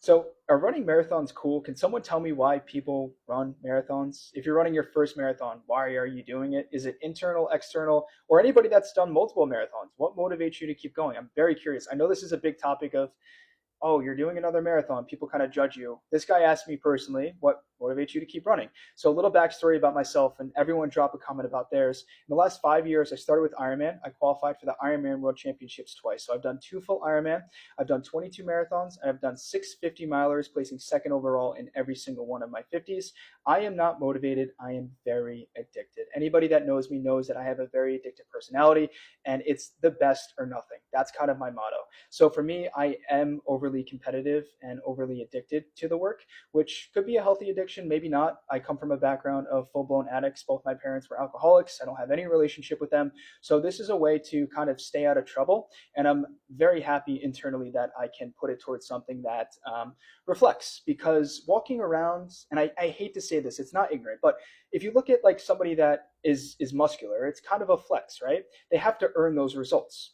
So are running marathons cool? Can someone tell me why people run marathons? If you're running your first marathon, why are you doing it? Is it internal, external, or anybody that's done multiple marathons? What motivates you to keep going? I'm very curious. I know this is a big topic of, oh, you're doing another marathon. People kind of judge you. This guy asked me personally, what motivates you to keep running? So a little backstory about myself, and everyone drop a comment about theirs. In the last 5 years, I started with Ironman. I qualified for the Ironman World Championships twice. So I've done 2 full Ironman. I've done 22 marathons, and I've done 6 50-milers, placing second overall in every single one of my 50s. I am not motivated. I am very addicted. Anybody that knows me knows that I have a very addictive personality, and it's the best or nothing. That's kind of my motto. So for me, I am overly competitive and overly addicted to the work, which could be a healthy addiction, maybe not. I come from a background of full-blown addicts. Both my parents were alcoholics. I don't have any relationship with them. So this is a way to kind of stay out of trouble. And I'm very happy internally that I can put it towards something that reflects, because walking around, and I hate to say this, it's not ignorant, but if you look at like somebody that is muscular, it's kind of a flex, right? They have to earn those results.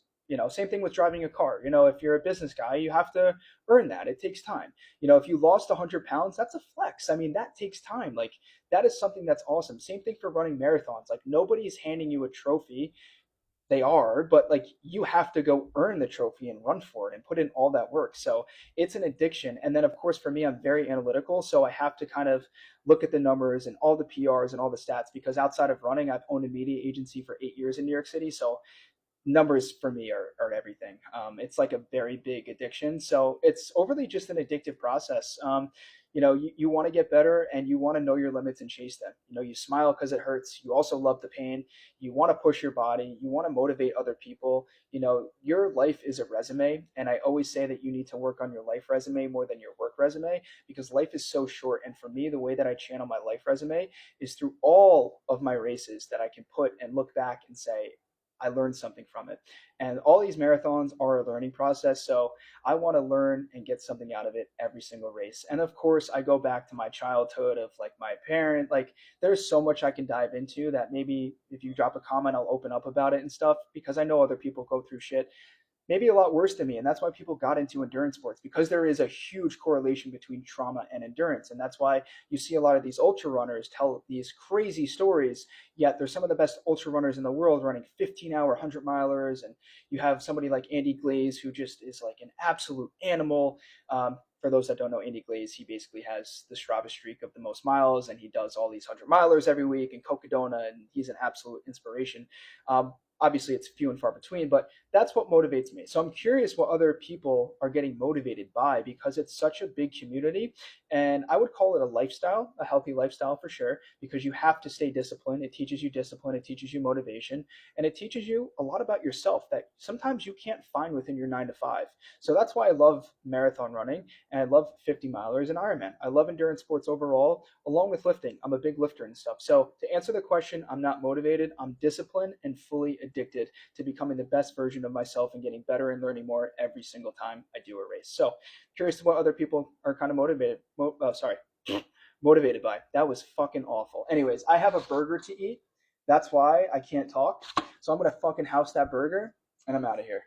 Same thing with driving a car. If you're a business guy, you have to earn that. It takes time. If you lost 100 pounds, that's a flex. I mean, that takes time. Like, that is something that's awesome. Same thing for running marathons. Like, nobody's handing you a trophy. They are, but like, you have to go earn the trophy and run for it and put in all that work. So it's an addiction. And then, of course, for me, I'm very analytical. So I have to kind of look at the numbers and all the PRs and all the stats, because outside of running, I've owned a media agency for 8 years in New York City. So numbers for me are everything. It's like a very big addiction. So it's overly just an addictive process. You want to get better, and you want to know your limits and chase them. You smile because it hurts. You also love the pain. You want to push your body. You want to motivate other people. Your life is a resume. And I always say that you need to work on your life resume more than your work resume, because life is so short. And for me, the way that I channel my life resume is through all of my races that I can put and look back and say, I learned something from it. And all these marathons are a learning process. So I want to learn and get something out of it every single race. And of course, I go back to my childhood of like my parent. Like, there's so much I can dive into that maybe if you drop a comment, I'll open up about it and stuff, because I know other people go through shit maybe a lot worse than me. And that's why people got into endurance sports, because there is a huge correlation between trauma and endurance. And that's why you see a lot of these ultra runners tell these crazy stories, yet they're some of the best ultra runners in the world, running 15-hour 100-milers. And you have somebody like Andy Glaze, who just is like an absolute animal. For those that don't know Andy Glaze, he basically has the Strava streak of the most miles, and he does all these 100-milers every week in Cocodona, and he's an absolute inspiration. Obviously, it's few and far between, but that's what motivates me. So I'm curious what other people are getting motivated by, because it's such a big community. And I would call it a lifestyle, a healthy lifestyle for sure, because you have to stay disciplined. It teaches you discipline, it teaches you motivation, and it teaches you a lot about yourself that sometimes you can't find within your 9 to 5. So that's why I love marathon running, and I love 50-milers and Ironman. I love endurance sports overall, along with lifting. I'm a big lifter and stuff. So to answer the question, I'm not motivated. I'm disciplined and fully addicted to becoming the best version of myself and getting better and learning more every single time I do a race. So curious what other people are kind of motivated by. That was fucking awful. Anyways, I have a burger to eat. That's why I can't talk. So I'm going to fucking house that burger, and I'm out of here.